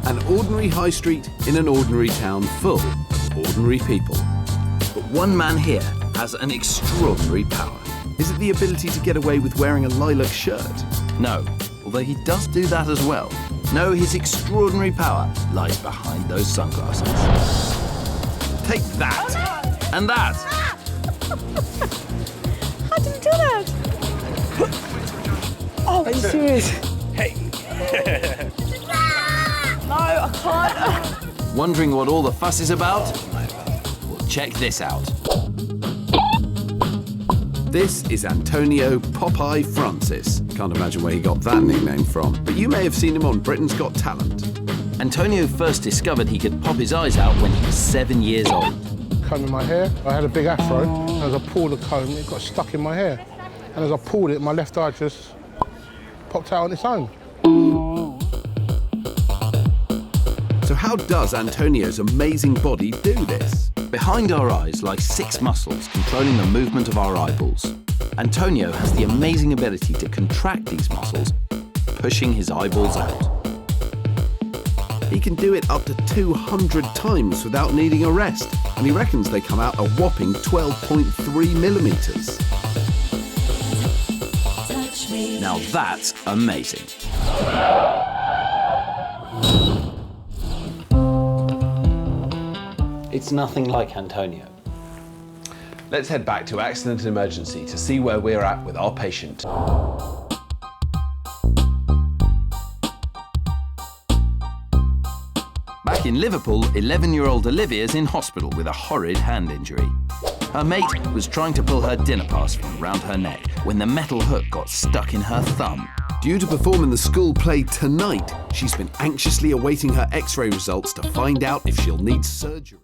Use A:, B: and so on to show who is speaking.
A: An ordinary high street in an ordinary town full of ordinary people.
B: But one man here has an extraordinary power.
A: Is it the ability to get away with wearing a lilac shirt?
B: No, although he does do that as well. No, his extraordinary power lies behind those sunglasses. Take that! And that!
C: How did you do that? Oh, are you serious?
D: Hey!
C: No, I can't.
B: Wondering what all the fuss is about? Well, check this out.
A: This is Antonio Popeye Francis. Can't imagine where he got that nickname from, but you may have seen him on Britain's Got Talent.
B: Antonio first discovered he could pop his eyes out when he was 7 years old.
E: Combing my hair, I had a big afro, and as I pulled the comb, it got stuck in my hair. And as I pulled it, my left eye just popped out on its own.
A: So how does Antonio's amazing body do this?
B: Behind our eyes lie 6 muscles controlling the movement of our eyeballs. Antonio has the amazing ability to contract these muscles, pushing his eyeballs out.
A: He can do it up to 200 times without needing a rest, and he reckons they come out a whopping 12.3 millimeters.
B: Now that's amazing. It's nothing like Antonio.
D: Let's head back to accident and emergency to see where we're at with our patient.
B: Back in Liverpool, 11-year-old Olivia's in hospital with a horrid hand injury. Her mate was trying to pull her dinner parcel around her neck when the metal hook got stuck in her thumb.
A: Due to perform in the school play tonight, she's been anxiously awaiting her X-ray results to find out if she'll need surgery.